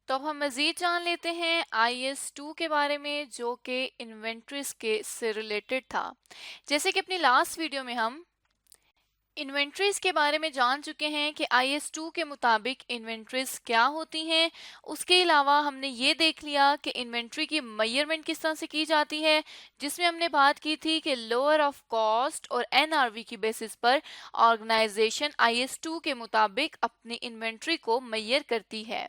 तो अब हम मज़ीद जान लेते हैं IS2 के बारे में, जो कि इन्वेंट्रीज के से रिलेटेड था। जैसे कि अपनी लास्ट वीडियो में हम इन्वेंट्रीज के बारे में जान चुके हैं कि IS2 के मुताबिक इन्वेंट्रीज क्या होती हैं। उसके अलावा हमने ये देख लिया कि इन्वेंट्री की मेजरमेंट किस तरह से की जाती है, जिसमें हमने बात की थी कि लोअर ऑफ कॉस्ट और NRV की बेसिस पर ऑर्गेनाइजेशन IS2 के मुताबिक अपनी इन्वेंट्री को मेजर करती है।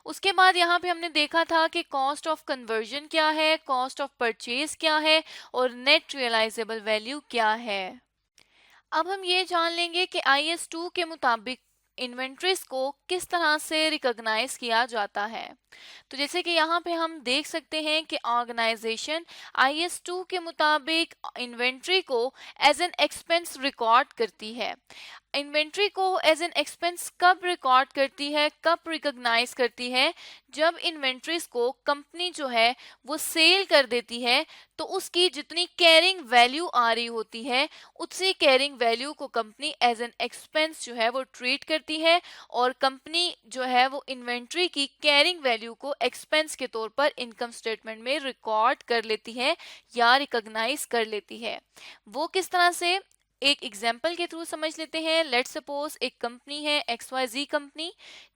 उसके बाद यहाँ पे हमने देखा था कि कॉस्ट ऑफ कन्वर्जन क्या है, कॉस्ट ऑफ परचेज क्या है और नेट रियलाइजेबल वैल्यू क्या है। अब हम ये जान लेंगे कि IS2 के मुताबिक इन्वेंट्रीज को किस तरह से रिकॉग्नाइज किया जाता है। तो जैसे कि यहाँ पे हम देख सकते हैं कि ऑर्गेनाइजेशन IS2 के मुताबिक इन्वेंट्री को एज एन एक्सपेंस रिकॉर्ड करती है। इन्वेंट्री को एज एन एक्सपेंस कब रिकॉर्ड करती है, कब रिकॉग्नाइज करती है? जब इन्वेंट्रीज को कंपनी जो है वो सेल कर देती है, तो उसकी जितनी कैरिंग वैल्यू आ रही होती है, उसी कैरिंग वैल्यू को कंपनी एज एन एक्सपेंस जो है वो ट्रीट करती है, और कंपनी जो है वो इन्वेंट्री की कैरिंग वैल्यू को एक्सपेंस के तौर पर इनकम स्टेटमेंट में रिकॉर्ड कर लेती है या रिकॉग्नाइज कर लेती है। वो किस तरह से, एक एग्जाम्पल के थ्रू समझ लेते हैं। लेट्स सपोज एक कंपनी है XYZ कंपनी,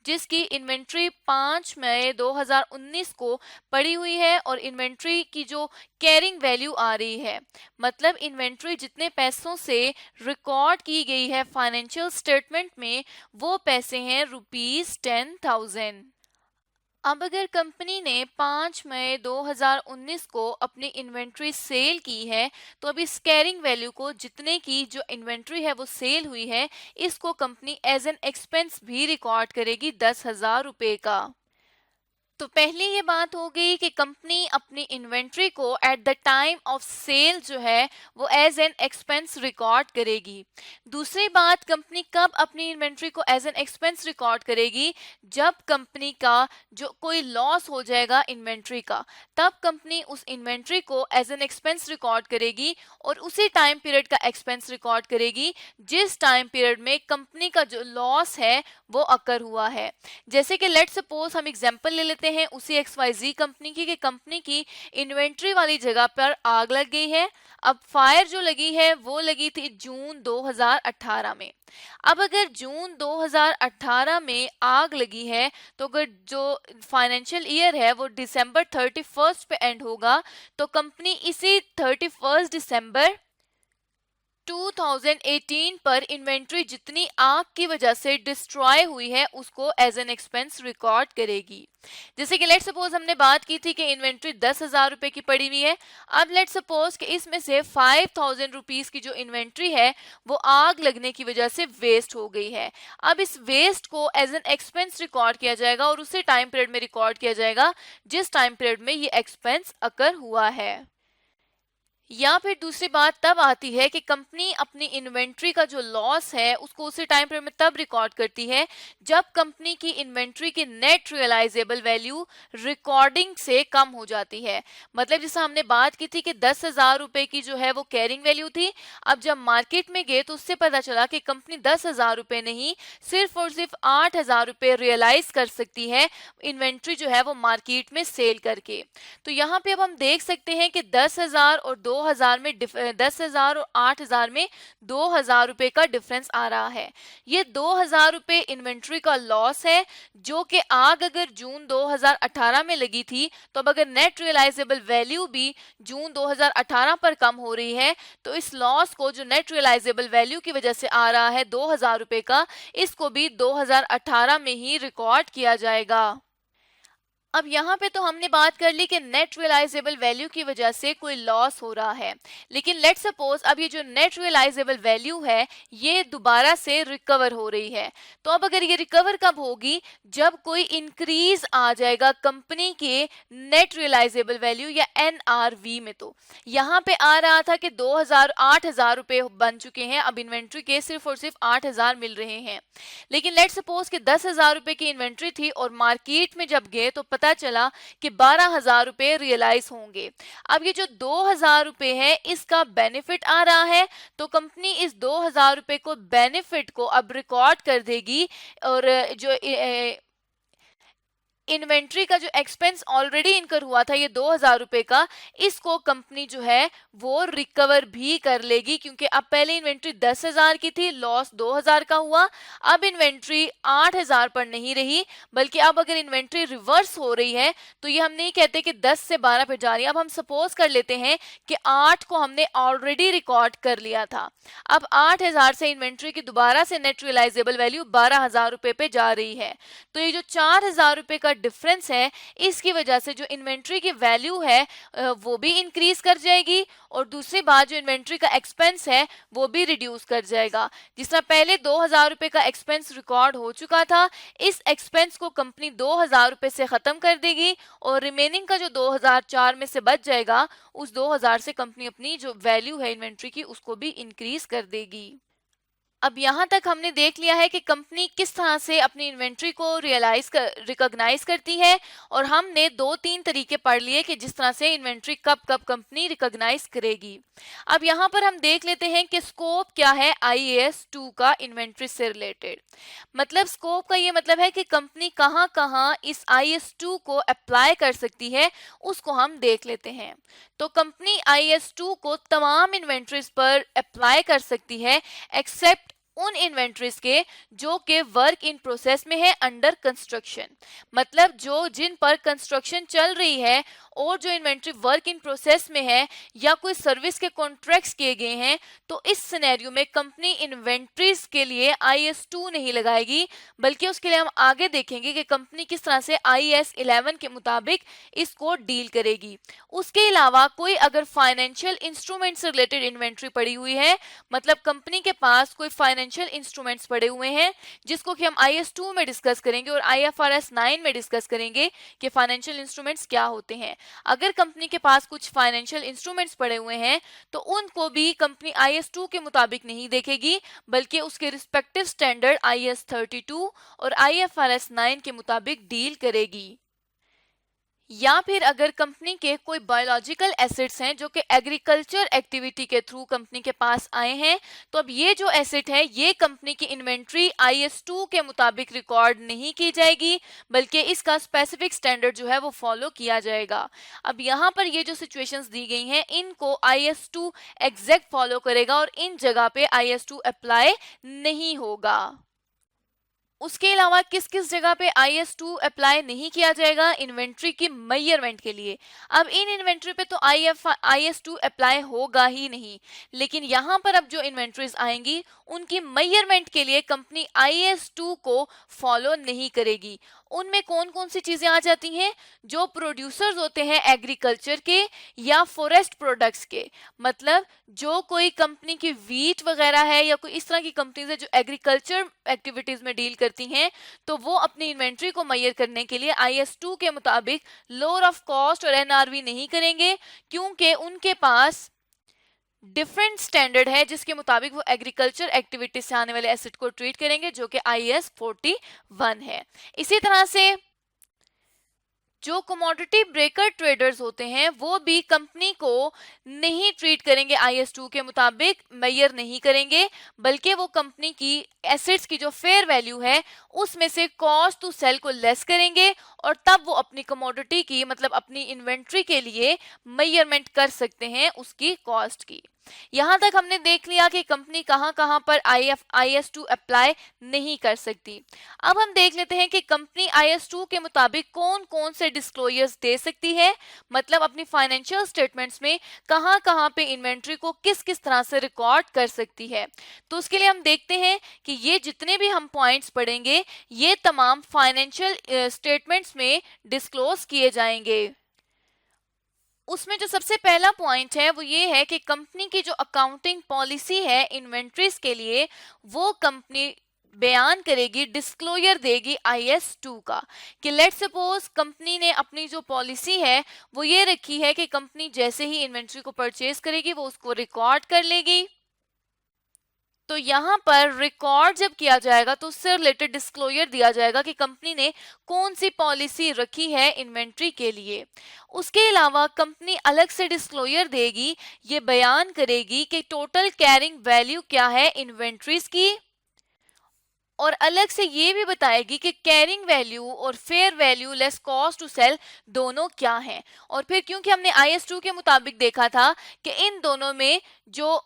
जिसकी इन्वेंट्री 5 मई 2019 को पड़ी हुई है, और इन्वेंट्री की जो कैरिंग वैल्यू आ रही है, मतलब इन्वेंट्री जितने पैसों से रिकॉर्ड की गई है फाइनेंशियल स्टेटमेंट में, वो पैसे हैं ₹10,000। अब अगर कंपनी ने 5 मई 2019 को अपनी इन्वेंट्री सेल की है, तो अब इस कैरिंग वैल्यू को, जितने की जो इन्वेंट्री है वो सेल हुई है, इसको कंपनी एज एन एक्सपेंस भी रिकॉर्ड करेगी 10,000 रुपए का। तो पहली ये बात हो गई कि कंपनी अपनी इन्वेंट्री को at the time of sale जो है वो एज एन एक्सपेंस रिकॉर्ड करेगी। दूसरी बात, कंपनी कब अपनी इन्वेंट्री को एज एन एक्सपेंस रिकॉर्ड करेगी? जब कंपनी का जो कोई लॉस हो जाएगा इन्वेंट्री का, तब कंपनी उस इन्वेंट्री को एज एन एक्सपेंस रिकॉर्ड करेगी, और उसी टाइम पीरियड का एक्सपेंस रिकॉर्ड करेगी जिस टाइम पीरियड में कंपनी का जो लॉस है वो अकर हुआ है। जैसे कि लेट सपोज हम एग्जांपल ले लेते हैं उसी XYZ कंपनी की, कि कंपनी की इन्वेंट्री वाली जगह पर आग लग गई है। अब फायर जो लगी है वो लगी थी जून 2018 में। अब अगर जून 2018 में आग लगी है, तो अगर जो फाइनेंशियल ईयर है वो दिसंबर 31 पे एंड होगा, तो कंपनी इसी 31 दिसंबर 2018 पर इन्वेंट्री जितनी आग की वजह से डिस्ट्रॉय हुई है उसको एज एन एक्सपेंस रिकॉर्ड करेगी। जैसे कि लेट सपोज हमने बात की थी कि इन्वेंट्री 10,000 रुपए की पड़ी हुई है। अब लेट सपोज कि इसमें से 5,000 रुपीज की जो इन्वेंट्री है वो आग लगने की वजह से वेस्ट हो गई है। अब इस वेस्ट को एज एन एक्सपेंस रिकॉर्ड किया जाएगा, और उसी टाइम पीरियड में रिकॉर्ड किया जाएगा जिस टाइम पीरियड में ये एक्सपेंस अकर हुआ है। या फिर दूसरी बात तब आती है कि कंपनी अपनी इन्वेंट्री का जो लॉस है उसको उसी टाइम पीरियड में तब रिकॉर्ड करती है जब कंपनी की इन्वेंट्री की नेट रियलाइजेबल वैल्यू रिकॉर्डिंग से कम हो जाती है। मतलब जैसे हमने बात की थी कि 10,000 रुपए की जो है वो कैरिंग वैल्यू थी, अब जब मार्केट में गए तो उससे पता चला कि कंपनी 10,000 रुपए नहीं, सिर्फ और सिर्फ 8,000 रुपए रियलाइज कर सकती है इन्वेंट्री जो है वो मार्केट में सेल करके। तो यहाँ पे अब हम देख सकते हैं कि 10,000 और 2,000 में 10,000 और 8,000 में 2,000 रुपए का डिफरेंस आ रहा है। ये 2,000 रुपए इन्वेंट्री का लॉस है, जो कि आग अगर जून 2018 में लगी थी, तो अब अगर नेट रियलाइजेबल वैल्यू भी जून 2018 पर कम हो रही है, तो इस लॉस को जो नेट रियलाइजेबल वैल्यू की वजह से आ रहा है 2,000 रुपए का, इसको भी 2018 में ही रिकॉर्ड किया जाएगा। अब यहाँ पे तो हमने बात कर ली कि नेट रियलाइजेबल वैल्यू की वजह से कोई लॉस हो रहा है, लेकिन लेट सपोज अब ये जो नेट रियलाइजेबल वैल्यू है ये दोबारा से रिकवर हो रही है। तो अब अगर ये रिकवर कब होगी? जब कोई इंक्रीज आ जाएगा कंपनी के नेट रियलाइजेबल वैल्यू या NRV में। तो यहाँ पे आ रहा था कि 8,000 रुपए बन चुके हैं, अब इन्वेंट्री के सिर्फ और सिर्फ 8,000 मिल रहे हैं। लेकिन लेट सपोज कि 10,000 रुपए की इन्वेंट्री थी, और मार्केट में जब गए तो पता चला कि 12,000 रुपए रियलाइज होंगे। अब ये जो 2,000 रुपए है इसका बेनिफिट आ रहा है, तो कंपनी इस 2,000 रुपए को बेनिफिट को अब रिकॉर्ड कर देगी, और जो इन्वेंट्री का जो एक्सपेंस ऑलरेडी इनकर हुआ था ये 2000 रुपए का, इसको कंपनी जो है वो रिकवर भी कर लेगी, क्योंकि अब पहले इन्वेंट्री 10,000 की थी, लॉस 2000 का हुआ। अब इन्वेंट्री 8000 पर नहीं रही, बल्कि अब अगर इन्वेंट्री रिवर्स हो रही है तो ये हम नहीं कहते कि 10 से 12 पे जा रही है। अब हम सपोज कर लेते हैं कि 8 को हमने ऑलरेडी रिकॉर्ड कर लिया था, अब 8000 से इन्वेंट्री की दोबारा से नेट रियलाइजेबल वैल्यू 12,000 रुपए पे जा रही है। तो ये जो 4,000 रुपए का डिफरेंस है, इसकी वजह से जो इन्वेंट्री की वैल्यू है वो भी इंक्रीज कर जाएगी, और दूसरी बात जो इन्वेंट्री का एक्सपेंस है वो भी रिड्यूस कर जाएगा। जिस तरह पहले 2000 रुपए का एक्सपेंस रिकॉर्ड हो चुका था, इस एक्सपेंस को कंपनी 2000 रुपए से खत्म कर देगी, और रिमेनिंग का जो 2004 में से बच जाएगा, उस 2000 से कंपनी अपनी जो वैल्यू है इन्वेंट्री की उसको भी इंक्रीज कर देगी। अब यहाँ तक हमने देख लिया है कि कंपनी किस तरह से अपनी इन्वेंट्री को रिकॉग्नाइज करती है, और हमने 2-3 तरीके पढ़ लिए कि जिस तरह से इन्वेंट्री कब कब कंपनी रिकॉग्नाइज करेगी। अब यहाँ पर हम देख लेते हैं कि स्कोप क्या है IAS 2 का इन्वेंट्री से रिलेटेड। मतलब स्कोप का ये मतलब है कि कंपनी कहाँ कहाँ इस IAS 2 को अप्लाई कर सकती है, उसको हम देख लेते हैं। तो कंपनी IAS 2 को तमाम इन्वेंट्रीज पर अप्लाई कर सकती है, एक्सेप्ट उन इन्वेंट्रीज के जो के वर्क इन प्रोसेस में है, अंडर कंस्ट्रक्शन। मतलब जो जिन पर कंस्ट्रक्शन चल रही है, और जो इन्वेंट्री वर्क इन प्रोसेस में है या कोई सर्विस के कॉन्ट्रैक्ट्स किए गए हैं, तो इस सिनेरियो में कंपनी इन्वेंट्रीज के लिए IAS 2 नहीं लगाएगी, बल्कि उसके लिए हम आगे देखेंगे कि कंपनी किस तरह से IAS 11 के मुताबिक इसको डील करेगी। उसके अलावा कोई अगर फाइनेंशियल इंस्ट्रूमेंट से रिलेटेड इन्वेंट्री पड़ी हुई है, मतलब कंपनी के पास कोई फाइनेंशियल इंस्ट्रूमेंट्स पड़े हुए हैं, जिसको कि हम IAS 2 में डिस्कस करेंगे और IFRS 9 में डिस्कस करेंगे कि फाइनेंशियल इंस्ट्रूमेंट्स क्या होते हैं। अगर कंपनी के पास कुछ फाइनेंशियल इंस्ट्रूमेंट्स पड़े हुए हैं, तो उनको भी कंपनी IAS 2 के मुताबिक नहीं देखेगी, बल्कि उसके रिस्पेक्टिव स्टैंडर्ड IAS 32 और IFRS 9 के मुताबिक डील करेगी। या फिर अगर कंपनी के कोई बायोलॉजिकल एसेट्स हैं जो कि एग्रीकल्चर एक्टिविटी के थ्रू कंपनी के पास आए हैं, तो अब ये जो एसेट है ये कंपनी की इन्वेंट्री IAS 2 के मुताबिक रिकॉर्ड नहीं की जाएगी, बल्कि इसका स्पेसिफिक स्टैंडर्ड जो है वो फॉलो किया जाएगा। अब यहाँ पर ये जो सिचुएशंस दी गई हैं, इनको IAS 2 एग्जैक्ट फॉलो करेगा, और इन जगह पे IAS 2 अप्लाई नहीं होगा। उसके अलावा किस किस जगह पे IAS 2 अप्लाई नहीं किया जाएगा? इन्वेंट्री की मेजरमेंट के लिए। अब इन इन्वेंट्री पे तो IAS 2 अप्लाई होगा ही नहीं, लेकिन यहाँ पर अब जो इन्वेंट्रीज आएंगी उनकी मेजरमेंट के लिए कंपनी IAS 2 को फॉलो नहीं करेगी। उनमें कौन कौन सी चीजें आ जाती हैं? जो प्रोड्यूसर्स होते हैं एग्रीकल्चर के या फॉरेस्ट प्रोडक्ट्स के, मतलब जो कोई कंपनी की वीट वगैरह है या कोई इस तरह की कंपनीज है जो एग्रीकल्चर एक्टिविटीज में डील करती हैं, तो वो अपनी इन्वेंट्री को मेजर करने के लिए IAS 2 के मुताबिक लोअर ऑफ कॉस्ट और NRV नहीं करेंगे, क्योंकि उनके पास डिफरेंट स्टैंडर्ड है जिसके मुताबिक वो एग्रीकल्चर एक्टिविटी से आने वाले एसेट को ट्रीट करेंगे, जो कि IAS 41 है। इसी तरह से जो कमोडिटी ब्रेकर ट्रेडर्स होते हैं वो भी कंपनी को नहीं ट्रीट करेंगे IAS 2 के मुताबिक, मेजर नहीं करेंगे, बल्कि वो कंपनी की एसेट्स की जो फेयर वैल्यू है उसमें से कॉस्ट टू सेल को लेस करेंगे, और तब वो अपनी कमोडिटी की मतलब अपनी इन्वेंट्री के लिए मेजरमेंट कर सकते हैं उसकी कॉस्ट की। यहां तक हमने देख लिया कि कंपनी कहां कहां पर IAS 2 अप्लाई नहीं कर सकती। अब हम देख लेते हैं कि कंपनी IAS 2 के मुताबिक कौन कौन से डिस्क्लोजर्स दे सकती है, मतलब अपनी फाइनेंशियल स्टेटमेंट्स में कहां कहां पे इन्वेंट्री को किस किस तरह से रिकॉर्ड कर सकती है। तो उसके लिए हम देखते हैं कि ये जितने भी हम पॉइंट्स पढ़ेंगे ये तमाम फाइनेंशियल स्टेटमेंट्स में डिस्क्लोज किए जाएंगे। उसमें जो सबसे पहला पॉइंट है वो ये है कि कंपनी की जो अकाउंटिंग पॉलिसी है इन्वेंट्रीज के लिए, वो कंपनी बयान करेगी, डिस्क्लोजर देगी IAS 2 का, कि लेट सपोज कंपनी ने अपनी जो पॉलिसी है वो ये रखी है कि कंपनी जैसे ही इन्वेंट्री को परचेज करेगी वो उसको रिकॉर्ड कर लेगी। तो यहाँ पर रिकॉर्ड जब किया जाएगा तो उससे रिलेटेड डिस्क्लोजर दिया जाएगा कि कंपनी ने कौन सी पॉलिसी रखी है इन्वेंट्री के लिए। उसके अलावा कंपनी अलग से डिस्क्लोजर देगी, ये बयान करेगी कि टोटल कैरिंग वैल्यू क्या है इन्वेंट्रीज की, और अलग से ये भी बताएगी कि कैरिंग वैल्यू और fair value less cost to sell दोनों क्या हैं। और फिर क्योंकि हमने IS2 के मुताबिक देखा था कि इन दोनों में जो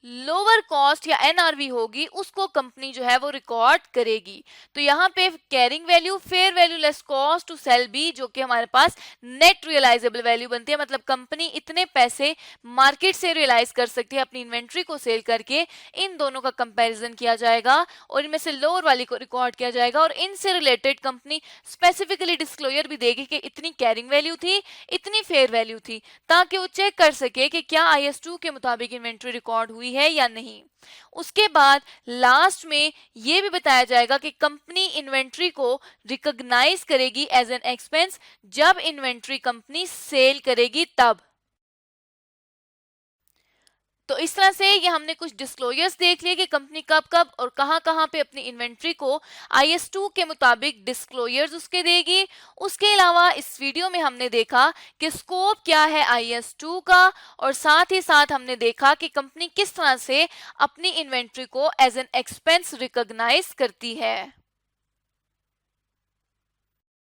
लोअर कॉस्ट या NRV होगी उसको कंपनी जो है वो रिकॉर्ड करेगी। तो यहाँ पे carrying value fair value less cost to sell B, जो कि हमारे पास नेट रियलाइजेबल वैल्यू बनती है, मतलब कंपनी इतने पैसे मार्केट से रियलाइज कर सकती है अपनी इन्वेंट्री को सेल करके। इन दोनों का कंपैरिजन किया जाएगा और इनमें से लोअर वाली को रिकॉर्ड किया जाएगा और इनसे रिलेटेड कंपनी स्पेसिफिकली डिस्क्लोजर भी देगी कि इतनी कैरिंग वैल्यू थी, इतनी फेयर वैल्यू थी, ताकि वो चेक कर सके कि क्या IS2 के मुताबिक इन्वेंट्री रिकॉर्ड हुई है या नहीं। उसके बाद लास्ट में यह भी बताया जाएगा कि कंपनी इन्वेंट्री को रिकॉग्नाइज करेगी एज एन एक्सपेंस जब इन्वेंट्री कंपनी सेल करेगी तब। तो इस तरह से ये हमने कुछ डिस्क्लोजर्स देख लिए कि कंपनी कब कब और कहां कहां पे अपनी इन्वेंट्री को IS2 के मुताबिक डिस्क्लोजर्स उसके देगी। उसके अलावा इस वीडियो में हमने देखा कि स्कोप क्या है IS2 का, और साथ ही साथ हमने देखा कि कंपनी किस तरह से अपनी इन्वेंट्री को एज एन एक्सपेंस रिकॉग्नाइज करती है।